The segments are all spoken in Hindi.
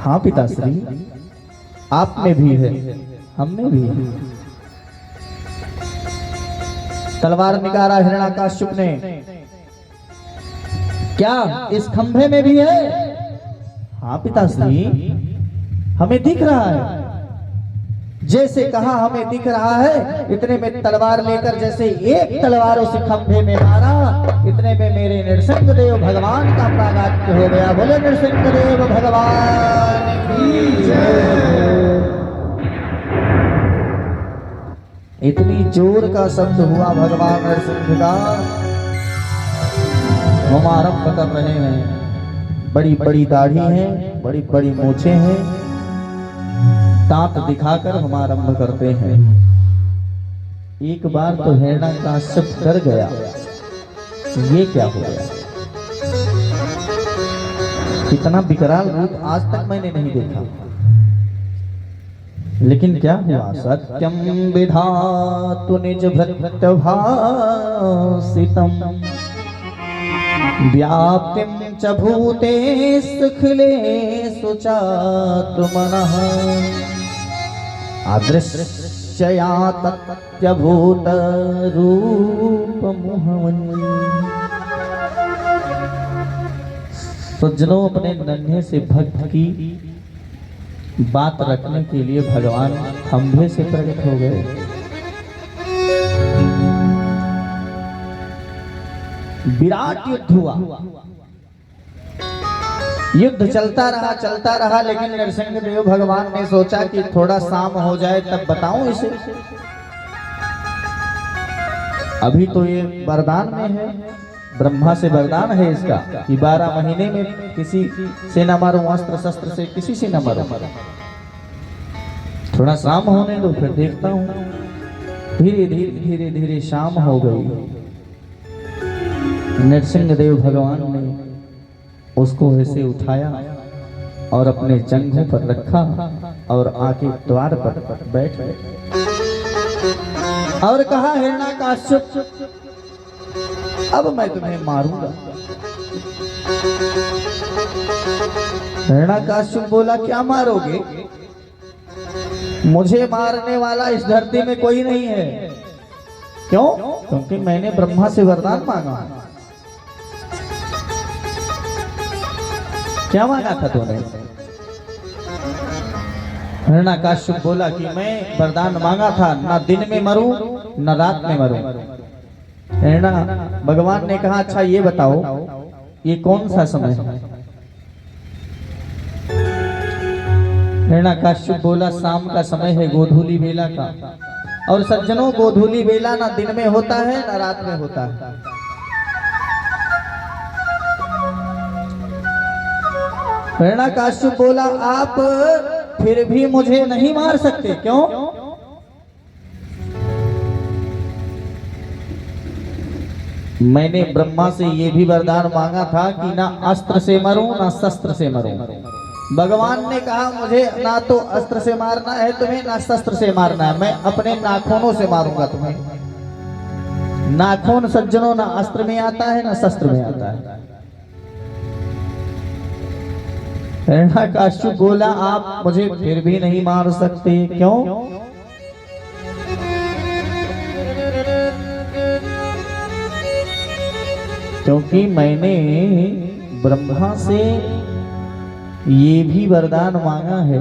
हाँ पिताश्री, आप में भी है, हम में भी है। तलवार निकाला हिरण्याकश्यप ने। क्या इस खंभे में भी है? हाँ पिताश्री, हमें दिख रहा है। जैसे कहा हमें दिख रहा है, इतने में तलवार लेकर जैसे एक तलवार उस खंभे में मारा, इतने में मेरे नृसिंहदेव भगवान का प्रागट्य हो गया। बोले नृसिंहदेव भगवान की जय। इतनी जोर का शब्द हुआ भगवान नरसिंह का। हम आरंभ कर रहे हैं। बड़ी बड़ी दाढ़ी है, बड़ी बड़ी मूछें हैं, दांत दिखाकर हम आरंभ करते हैं। एक बार तो हिरण्याकश्यप डर गया, ये क्या हो गया? इतना विकराल रूप आज तक मैंने नहीं देखा। लेकिन क्या हुआ? सत्यम विधातु निज भृत्य भासितम व्याप्तिं च भूतेषु अखिलेषु चात्मनः अदृश्यया तत्यभूत रूपमुहं। सज्जनों, अपने नन्हे से भक्त की बात रखने के लिए भगवान खंभे से प्रकट हो गए। विराट युद्ध हुआ। युद्ध चलता रहा, लेकिन नरसिंहदेव भगवान ने सोचा कि थोड़ा शाम हो जाए तब बताऊं इसे। अभी तो ये वरदान में है, ब्रह्मा से वरदान है इसका कि 12 महीने में किसी से न मारूं, अस्त्र शस्त्र से किसी से न मारूं। थोड़ा शाम होने दो, फिर देखता हूं। धीरे धीरे शाम हो गई। नरसिंहदेव भगवान ने उसको ऐसे उठाया और अपने जंघों पर रखा और आके द्वार पर बैठ गए और कहा, हिरण्याकश्यप, अब मैं तुम्हें मारूंगा। हिरण्याकश्यप बोला, क्या मारोगे? मुझे मारने वाला इस धरती में कोई नहीं है। क्यों? क्योंकि मैंने ब्रह्मा से वरदान मांगा। क्या मांगा था तूने? हिरण्याकश्यप बोला कि मैं वरदान मांगा था, ना दिन में मरूं न रात में मरूं। भगवान ने कहा, अच्छा ये बताओ, ये कौन सा समय है? हिरण्याकश्यप बोला, शाम का समय है, गोधूली बेला का। और सज्जनों, गोधूली बेला ना दिन में होता है ना रात में होता है। हिरण्याकश्यप बोला, आप फिर भी मुझे नहीं मार सकते। क्यों? मैंने ब्रह्मा से ये भी वरदान मांगा था कि ना अस्त्र से मरूं ना शस्त्र से मरूं। भगवान ने कहा, मुझे ना तो अस्त्र से मारना है तुम्हें, ना शस्त्र से मारना है। मैं अपने नाखूनों से मारूंगा तुम्हें। नाखून सज्जनों ना अस्त्र में आता है ना शस्त्र में आता है। हिरण्याकश्यप बोला, आप मुझे फिर भी नहीं मार सकते। क्यों? क्योंकि मैंने ब्रह्मा से ये भी वरदान मांगा है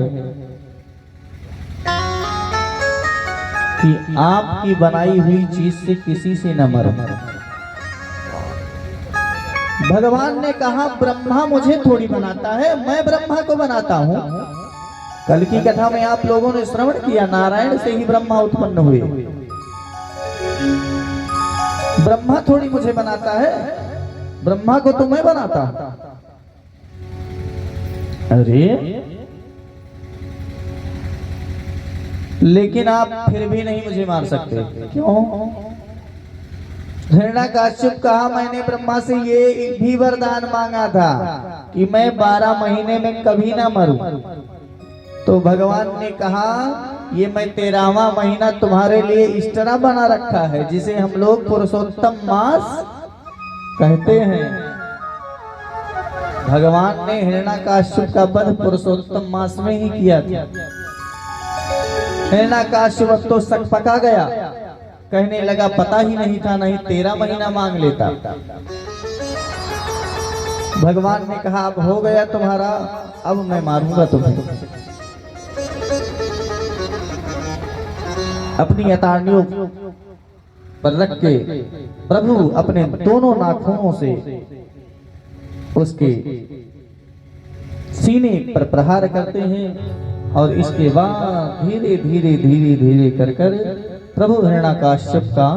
कि आपकी बनाई हुई चीज से किसी से न मरो। भगवान ने कहा, ब्रह्मा मुझे थोड़ी बनाता है, मैं ब्रह्मा को बनाता हूं। कल की कथा में आप लोगों ने श्रवण किया, नारायण से ही ब्रह्मा उत्पन्न हुए। ब्रह्मा थोड़ी मुझे बनाता है, ब्रह्मा को तो मैं बनाता हूं। अरे लेकिन आप फिर भी नहीं मुझे मार सकते। क्यों? हिरण्याकश्यप कहा, मैंने ब्रह्मा से ये भी वरदान मांगा था कि मैं 12 महीने में कभी ना मरूं। तो भगवान ने कहा, ये मैं 13वां महीना तुम्हारे लिए इस तरह बना रखा है जिसे हम लोग पुरुषोत्तम मास कहते हैं। भगवान ने हिरण्याकश्यप का वध पुरुषोत्तम मास में ही किया था। हिरण्याकश्यप तो सक पका गया, कहने लगा पता ही नहीं था, नहीं 13 महीना मांग लेता। भगवान ने कहा अब हो गया तुम्हारा, अब मैं मारूंगा तुम्हें। अपनी अताड़ियों पर रख के प्रभु अपने दोनों नाखूनों से उसके सीने पर प्रहार करते हैं और इसके बाद धीरे धीरे धीरे धीरे कर कर प्रभु हिरण्याकश्यप का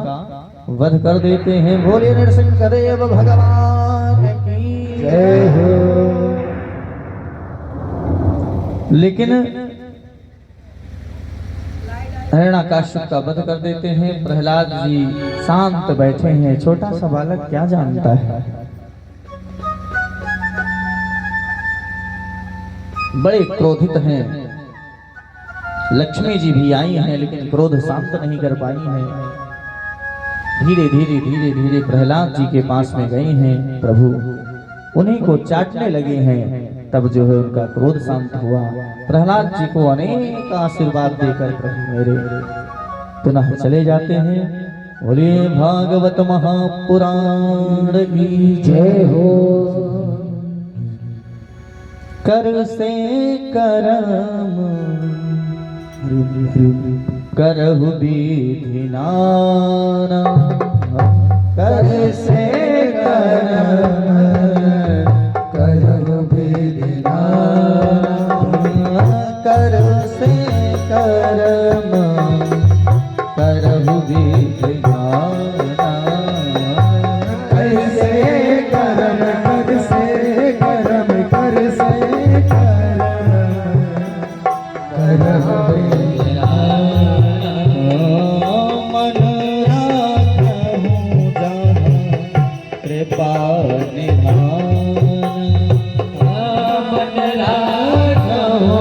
वध कर देते हैं। बोले नृसिंहदेव भगवान की जय हो। लेकिन हिरण्याकश्यप का वध कर देते हैं। प्रहलाद जी शांत बैठे हैं। छोटा सा बालक क्या जानता है, बड़े क्रोधित हैं। लक्ष्मी जी भी आई हैं लेकिन क्रोध शांत नहीं कर पाई हैं। धीरे धीरे धीरे धीरे प्रहलाद जी के पास में गए हैं, प्रभु उन्हीं को चाटने लगे हैं। तब जो है उनका क्रोध शांत हुआ। प्रहलाद जी को अनेक आशीर्वाद देकर प्रभु मेरे पुनः चले जाते हैं। बोलिए भागवत महापुराण की जय हो। कर से करम करहु विधि नाना, कर से करम करहु विधि नाना, कर से करम करहु विधि नाना, कर से करम कर से करम कर से करम करहु विधि नाना, मन राखहु जहाँ कृपा निधान, मन राखहु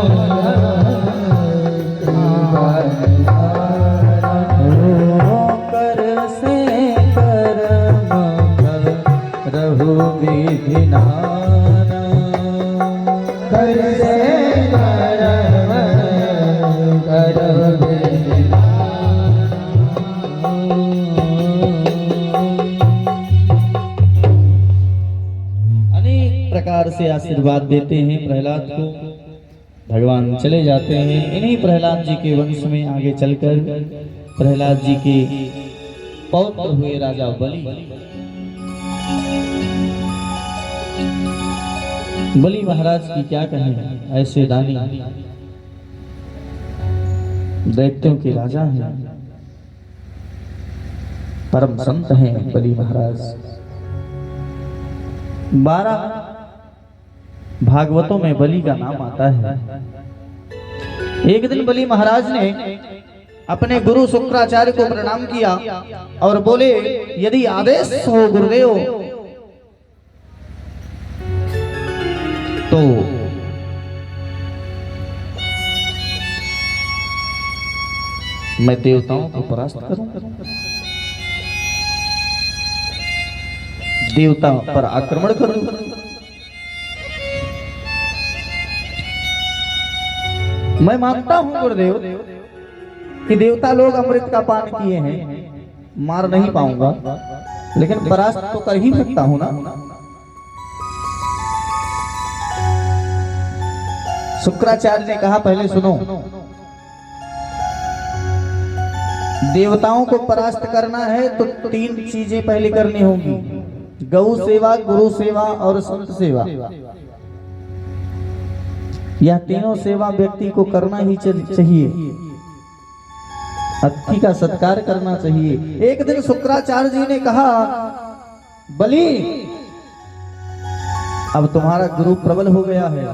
कृपा निधान, कर से करम करहु विधि नाना, कर से करम करहु विधि नाना। अनेक प्रकार से आशीर्वाद देते हैं प्रहलाद को। भगवान चले जाते हैं। इन्हीं प्रहलाद जी के वंश में आगे चलकर प्रहलाद जी के पौत्र हुए राजा बलि। बलि महाराज की क्या कहें, ऐसे दानी दैत्यों के राजा हैं, परम संत हैं बलि महाराज। 12 भागवतों में बलि का नाम आता है। एक दिन बलि महाराज ने अपने गुरु शुक्राचार्य को प्रणाम किया और बोले यदि आदेश हो गुरुदेव तो मैं देवताओं को परास्त करूं, देवता पर आक्रमण करूं। मैं मानता हूं गुरुदेव कि देवता लोग अमृत का पान किए हैं, मार नहीं पाऊंगा, लेकिन परास्त तो कर ही सकता हूं ना। शुक्राचार्य ने कहा पहले सुनो, देवताओं को परास्त करना है तो 3 चीजें पहले करनी होंगी, गौ सेवा, गुरु सेवा और संत सेवा। यह तीनों सेवा व्यक्ति को करना ही चाहिए, अतिथि का सत्कार करना चाहिए। एक दिन शुक्राचार्य जी ने कहा बलि अब तुम्हारा गुरु प्रबल हो गया है,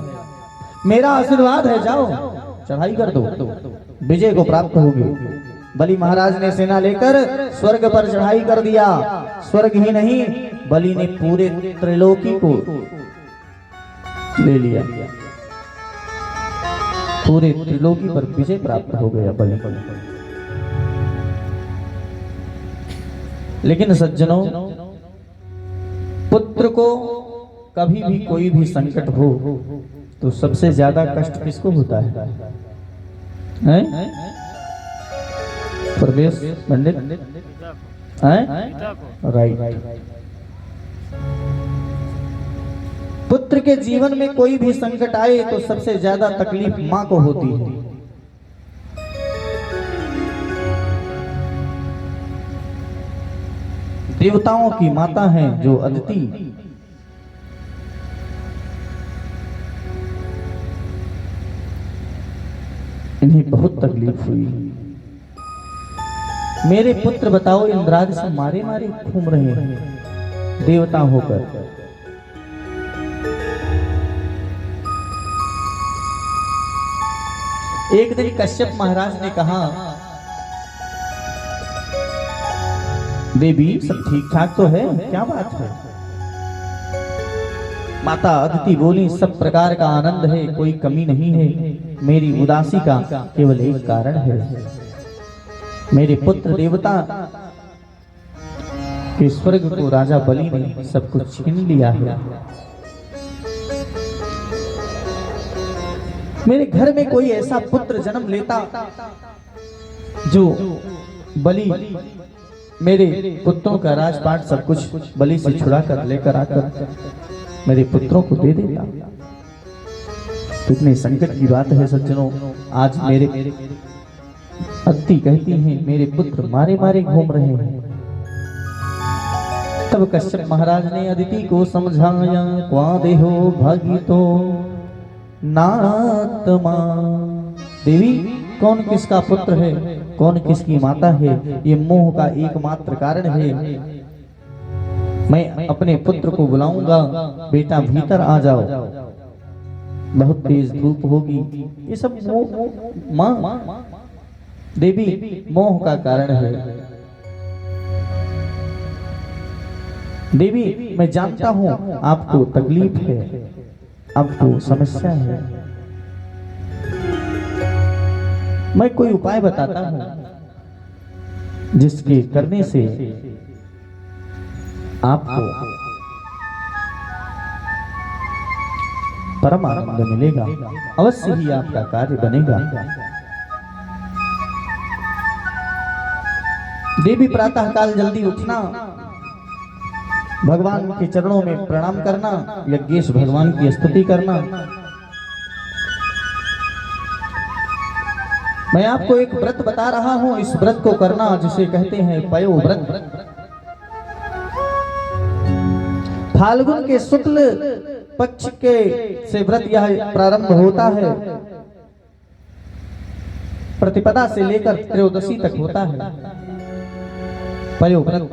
मेरा आशीर्वाद है, जाओ चढ़ाई कर दो, विजय को प्राप्त होगी। बलि महाराज ने सेना लेकर स्वर्ग पर चढ़ाई कर दिया। स्वर्ग ही नहीं बलि ने पूरे त्रिलोकी को ले लिया, पूरे त्रिलोकी पर विजय प्राप्त हो गया बलि। लेकिन सज्जनों, पुत्र को कभी भी कोई भी संकट हो तो सबसे ज्यादा कष्ट किसको होता है? प्रवेश पंडित राइट। पुत्र के जीवन में कोई भी संकट आए तो सबसे ज्यादा तकलीफ मां को होती है। देवताओं की माता हैं जो अदिति, इन्हें बहुत तकलीफ हुई। मेरे पुत्र बताओ इंद्राज से मारे मारे घूम रहे हैं देवता होकर। एक दिन कश्यप महाराज ने कहा, देवी सब ठीक ठाक तो है, क्या बात है? माता अदिति बोली, सब प्रकार का आनंद है, कोई कमी नहीं है। मेरी उदासी का केवल एक कारण है, मेरे पुत्र देवता के स्वर्ग को राजा बलि ने सब कुछ छीन लिया है। मेरे घर में कोई ऐसा पुत्र जन्म लेता जो बलि मेरे पुत्रों का राजपाट सब कुछ बलि से छुड़ा कर लेकर आकर मेरे पुत्रों को दे देता। कितने संकट की बात है सज्जनों। आज मेरे अदिति कहती हैं मेरे पुत्र मारे मारे घूम रहे हैं। तब कश्यप महाराज ने अदिति को समझाया, क्वा देहो भागितो नात्मा। देवी कौन किसका पुत्र है, कौन किसकी माता है, ये मोह का एकमात्र कारण है। मैं अपने पुत्र को बुलाऊंगा, बेटा भीतर आ जाओ, बहुत तेज धूप होगी। ये सब माँ देवी मोह का कारण है। देवी मैं जानता हूं आपको तकलीफ है, आपको समस्या है, मैं कोई उपाय बताता हूं जिसके करने से आपको परम आनंद मिलेगा, अवश्य ही आपका कार्य बनेगा। देवी प्रातः काल जल्दी उठना, भगवान के चरणों में प्रणाम करना, यज्ञेश भगवान की स्तुति करना। मैं आपको एक व्रत बता रहा हूं, इस व्रत को करना जिसे कहते हैं पयो व्रत। फाल्गुन के शुक्ल पक्ष के से व्रत यह प्रारंभ होता है, प्रतिपदा से लेकर त्रयोदशी तक होता है पयो व्रत।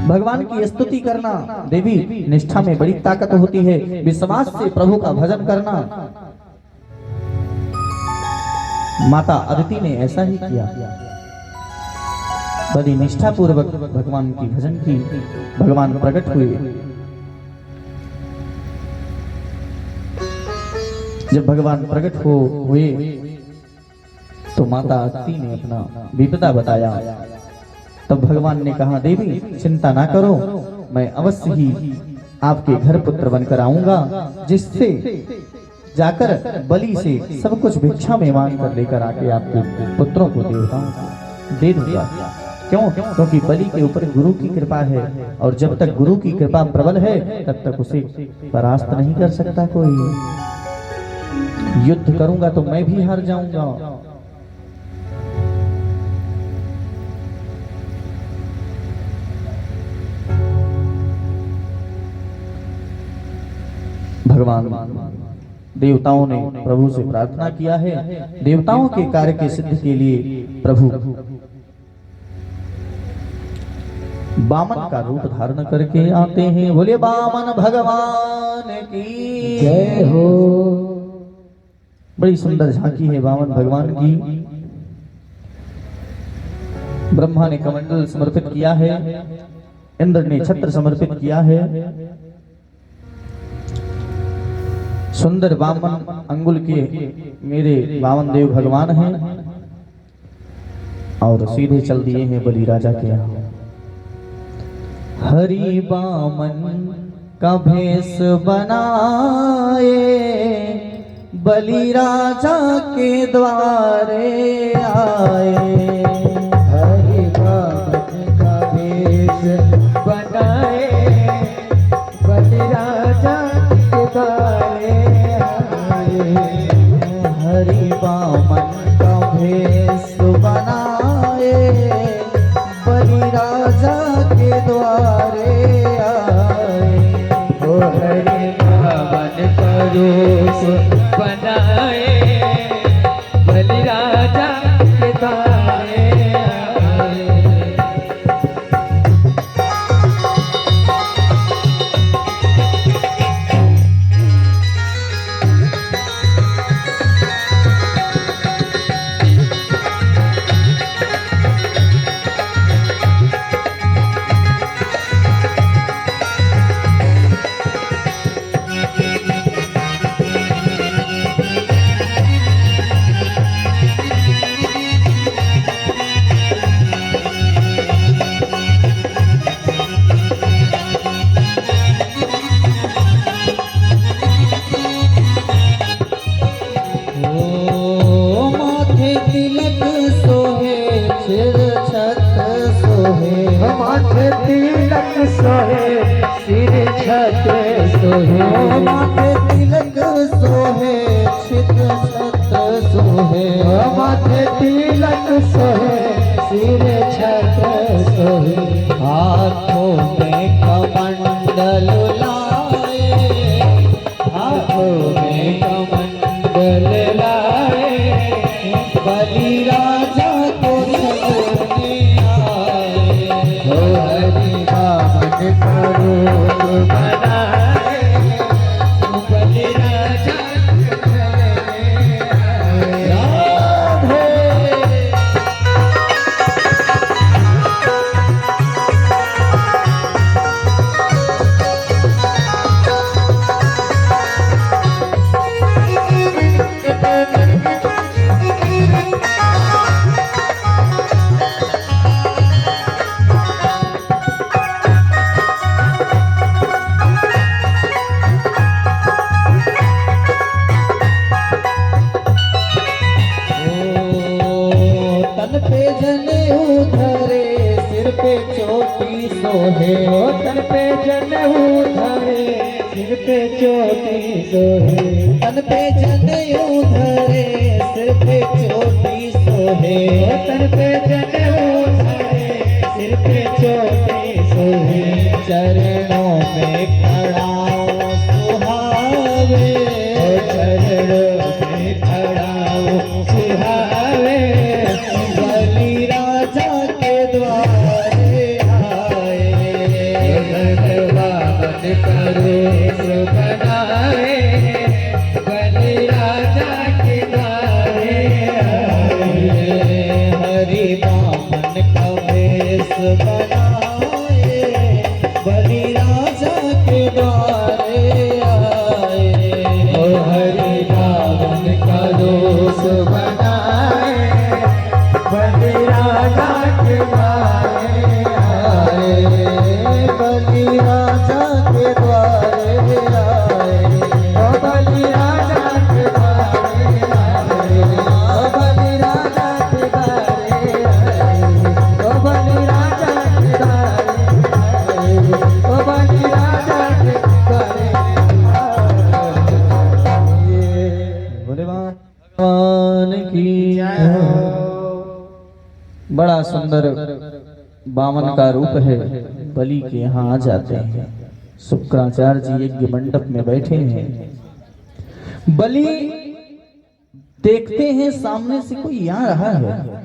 भगवान की स्तुति करना, देवी निष्ठा में बड़ी ताकत होती है, विश्वास से प्रभु का भजन करना। माता अदिति ने ऐसा ही किया, बड़ी निष्ठा पूर्वक भगवान की भजन की। भगवान प्रकट हुए। जब भगवान प्रकट हुए तो माता अदिति ने अपना विपदा बताया। तब भगवान ने कहा, देवी चिंता ना करो, मैं अवश्य ही आपके घर पुत्र बनकर आऊंगा, जिससे जाकर बलि से सब कुछ भिक्षा में मांग कर लेकर आके आपके पुत्रों को देवताओं को दे दूंगा। क्यों? क्योंकि बलि के ऊपर गुरु की कृपा है, और जब तक गुरु की कृपा प्रबल है तब तक उसे परास्त नहीं कर सकता कोई। युद्ध करूंगा तो मैं भी हार जाऊंगा। भगवान देवताओं ने प्रभु से प्रार्थना किया है। देवताओं के कार्य के सिद्ध के लिए प्रभु बामन का रूप धारण करके आते हैं। बोले बामन भगवान की जय हो। बड़ी सुंदर झांकी है बामन भगवान की। ब्रह्मा ने कमंडल समर्पित किया है, इंद्र ने छत्र समर्पित किया है। सुंदर वामन अंगुल के मेरे वामन देव भगवान हैं, और सीधे चल दिए हैं बलि राजा के यहाँ। हरि वामन का भेष बनाए बलि राजा के द्वारे आए। हरि बामन का भेष बनाए बलि राजा के द्वारे आए। हरि बामन का भेष बनाए बलि राजा के द्वारे आए। ओ हरि बामन का भेष बनाए बलि राजा के द्वारे आए। माथे तिलक सोहे सिर छत्र सोहे। माथे तिलक सोहे सिर छत्र सोहे। माथे तिलक सोहे छित्र छत्र सोहे। माथे तिलक सोहे सिर छत्र सोहे। हाथों में कमंडल लाए हाथों में कमंडल लाए बलि राजा को छलने आए। ओ हरि बामन का रूप बनाए बलि राजा के चलने आए। राधे तन पे जनेऊ धरे सिर पे चोटी सोहे। तन पे जनेऊ धरे सिर पे चोटी सोहे। तन पे जनेऊ धरे सिर पे चोटी सोहे। तन पे जनेऊ धरे सिर पे चोटी सोहे। चरणों में खड़ा सुहावे चरणों में खड़ा सुहावे बलि राजा के द्वारे आए। बामन का भेष बनाए बलि राजा के द्वारे आए। हरि बामन का भेष बनाए बलि राजा के द्वारे आए। ओ हरि बामन का दोष बनाए बलि राजा के द्वारे आए। बलि राजा के द्वारे आए। ओ बलि राजा के द्वारे आए। ओ बलि राजा के द्वारे आए। ओ बलि राजा के द्वारे आए। ओ बलि राजा के द्वारे आए। बोले भगवान की बड़ा सुंदर बामन का रूप है। बलि के यहाँ आ जाते हैं। शुक्राचार्य जी यज्ञ मंडप में बैठे हैं। बलि देखते हैं सामने से कोई आ रहा है।